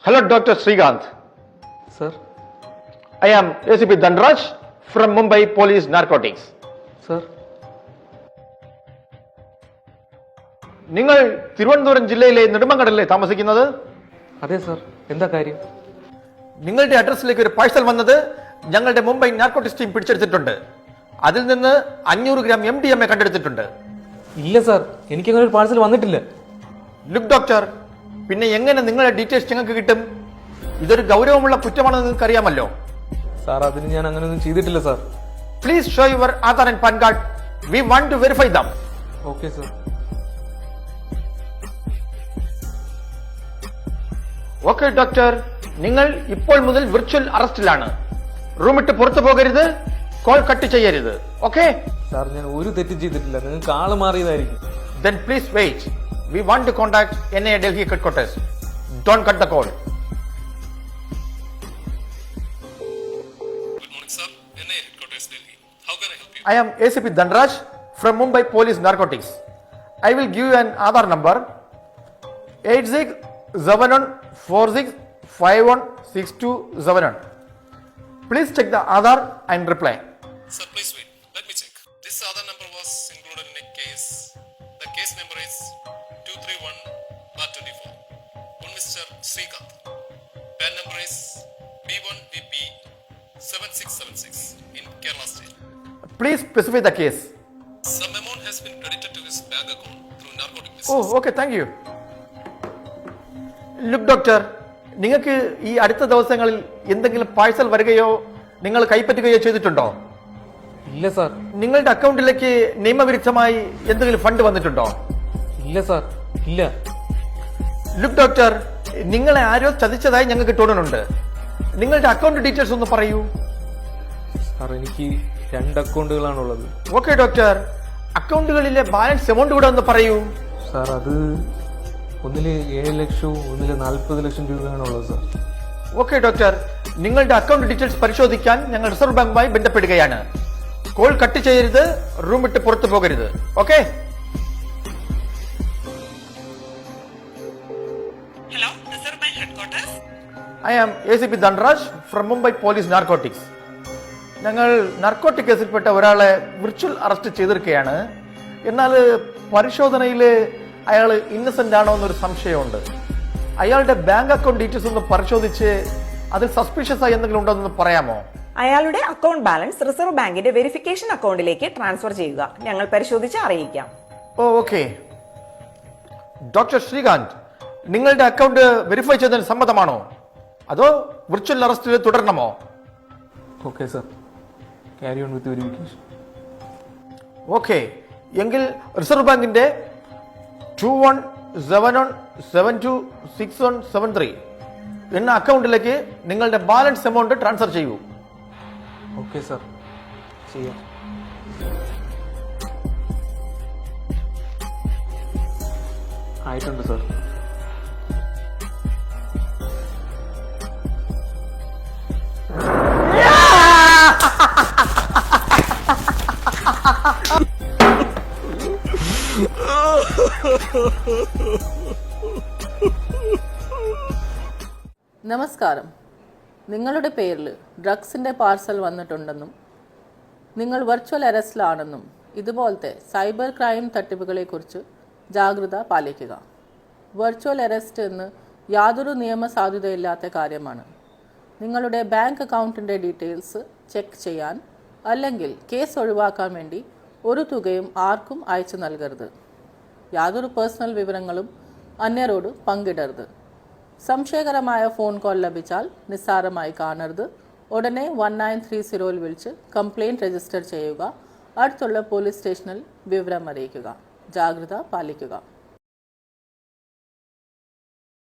Hello, Dr. Srikanth. Sir. I am ACP Dhanraj from Mumbai Police Narcotics. Sir. നിങ്ങൾ തിരുവനന്തപുരം ജില്ലയിലെ നെടുമങ്ങാടല്ലേ താമസിക്കുന്നത്? അതെ sir. എന്താ കാര്യം? നിങ്ങളുടെ അഡ്രസ്സിലേക്ക് ഒരു പാഴ്സൽ വന്നത് ഞങ്ങളുടെ മുംബൈ നാർക്കോട്ടിക്സ് ടീം പിടിച്ചെടുത്തിട്ടുണ്ട്. അതിൽ നിന്ന് 500 ഗ്രാം MDMA കണ്ടെടുത്തിട്ടുണ്ട്. ഇല്ല സർ, എനിക്കങ്ങനെ ഒരു പാഴ്സൽ വന്നിട്ടില്ല. ലുക്ക് ഡോക്ടർ, പിന്നെ എങ്ങനെ നിങ്ങളുടെ ഡീറ്റെയിൽസ് ഞങ്ങൾക്ക് കിട്ടും? ഇതൊരു ഗൗരവമുള്ള കുറ്റമാണെന്ന് നിങ്ങൾക്ക് അറിയാമല്ലോ. സാർ, അതിന് ഞാൻ അങ്ങനെയൊന്നും ചെയ്തിട്ടില്ല sir. Please show your Aadhaar and PAN card. We want to verify them. Okay sir. Okay doctor, നിങ്ങൾ ഇപ്പോൾ മുതൽ വിർച്വൽ അറസ്റ്റിലാണ്. റൂമിട്ട് പുറത്തു പോകരുത്, കോൾ കട്ട് ചെയ്യരുത്. ഓക്കെ സാർ, ഞാൻ ഒരു തെറ്റും ചെയ്തിട്ടില്ല. നിങ്ങൾക്ക് ആള് മാറിയതായിരിക്കും. then please wait. We want to contact NIA Delhi headquarters. Don't cut the call. Good morning, sir. NIA headquarters, Delhi. How can I help you? I am ACP Dhanraj from Mumbai Police Narcotics. I will give you an Aadhaar number 867146516271. Please check the Aadhaar and reply. Sir, please wait. Let me check. This other number was included in a case. The case number is 231/24. One Mr. Srikanth. PAN number is B1VP 7676 in Kerala State. Please specify the case. Some amount has been credited to his bank account through narcotic business. Oh, okay, thank you. Look doctor, നിങ്ങൾക്ക് ഈ അടുത്ത ദിവസങ്ങളിൽ എന്തെങ്കിലും parcel വരികയോ നിങ്ങൾ കൈപ്പറ്റുകയോ ചെയ്തിട്ടുണ്ടോ? ഇല്ല sir. നിങ്ങളുടെ അക്കൗണ്ടിലേക്ക് നിയമവിരുദ്ധമായി എന്തെങ്കിലും ഫണ്ട് വന്നിട്ടുണ്ടോ? ഇല്ല സാർ, ഇല്ല. ലുക്ക് ഡോക്ടർ, നിങ്ങളെ ആരോ ചതിച്ചതായി ഞങ്ങൾക്ക് തോന്നുന്നുണ്ട്. നിങ്ങളുടെ അക്കൗണ്ട് ഡീറ്റെയിൽസ് ഒന്ന് പറയൂ. സാർ, എനിക്ക് 2 അക്കൗണ്ടുകളാണുള്ളത്. ഓക്കെ ഡോക്ടർ, അക്കൗണ്ടുകളിലെ ബാലൻസ് എമൗണ്ട് കൂടെ ഒന്ന് പറയൂ. സാർ, അത് ഒന്നില് 7 ലക്ഷവും ഒന്നില് 40 ലക്ഷം രൂപയാണുള്ളത് സാർ. ഓക്കെ ഡോക്ടർ, നിങ്ങളുടെ അക്കൗണ്ട് ഡീറ്റെയിൽസ് പരിശോധിക്കാൻ ഞങ്ങൾ റിസർവ് ബാങ്കുമായി ബന്ധപ്പെടുകയാണ്. കോൾ കട്ട് ചെയ്യരുത്, റൂം വിട്ട് പുറത്തു പോകരുത്. Okay? Hello, Reserve Bank Headquarters. I am ACP Dhanraj from Mumbai police narcotics. ഞങ്ങൾ നാർക്കോട്ടിക് കേസിൽപ്പെട്ട ഒരാളെ വിർച്വൽ അറസ്റ്റ് ചെയ്തിരിക്കുകയാണ്. എന്നാൽ പരിശോധനയിൽ അയാൾ ഇന്നസെന്റ് ആണോ എന്നൊരു സംശയമുണ്ട്. അയാളുടെ ബാങ്ക് അക്കൗണ്ട് ഡീറ്റെയിൽസ് ഒന്ന് പരിശോധിച്ച് അതിൽ സസ്പീഷ്യസ് ആയി എന്തെങ്കിലും ഉണ്ടോ എന്ന് പറയാമോ? അയാളുടെ അക്കൗണ്ട് ബാലൻസ് റിസർവ് ബാങ്കിന്റെ വെരിഫിക്കേഷൻ അക്കൗണ്ടിലേക്ക് ട്രാൻസ്ഫർ ചെയ്യുക. ഞങ്ങൾ പരിശോധിച്ച് അറിയിക്കാം. ഓ ഓക്കെ. ഡോക്ടർ ശ്രീകാന്ത്, നിങ്ങളുടെ അക്കൗണ്ട് വെരിഫൈ ചെയ്തതിന് സമ്മതമാണോ, അതോ വിർച്വൽ അറസ്റ്റിൽ തുടരണമോ? Okay sir, carry on with verification. Okay, എങ്കിൽ റിസർവ് ബാങ്കിന്റെ 2171726173 എന്ന അക്കൗണ്ടിലേക്ക് നിങ്ങളുടെ ബാലൻസ് എമൗണ്ട് ട്രാൻസ്ഫർ ചെയ്യൂ. ഓക്കെ സാർ, ചെയ്യാം. ആയിട്ടുണ്ട് സാർ. നമസ്കാരം. നിങ്ങളുടെ പേരിൽ ഡ്രഗ്സിൻ്റെ പാർസൽ വന്നിട്ടുണ്ടെന്നും നിങ്ങൾ വെർച്വൽ അറസ്റ്റിലാണെന്നും ഇതുപോലത്തെ സൈബർ ക്രൈം തട്ടിപ്പുകളെക്കുറിച്ച് ജാഗ്രത പാലിക്കുക. വെർച്വൽ അറസ്റ്റ് എന്ന് യാതൊരു നിയമസാധുതയില്ലാത്ത കാര്യമാണ്. നിങ്ങളുടെ ബാങ്ക് അക്കൗണ്ടിൻ്റെ ഡീറ്റെയിൽസ് ചെക്ക് ചെയ്യാൻ അല്ലെങ്കിൽ കേസ് ഒഴിവാക്കാൻ വേണ്ടി ഒരു തുകയും ആർക്കും അയച്ചു നൽകരുത്. യാതൊരു പേഴ്സണൽ വിവരങ്ങളും അന്യരോട് പങ്കിടരുത്. സംശയകരമായ ഫോൺ കോൾ ലഭിച്ചാൽ നിസ്സാരമായി കാണരുത്. ഉടനെ 1930 വിളിച്ച് കംപ്ലയിൻറ്റ് രജിസ്റ്റർ ചെയ്യുക. അടുത്തുള്ള പോലീസ് സ്റ്റേഷനിൽ വിവരം അറിയിക്കുക. ജാഗ്രത പാലിക്കുക.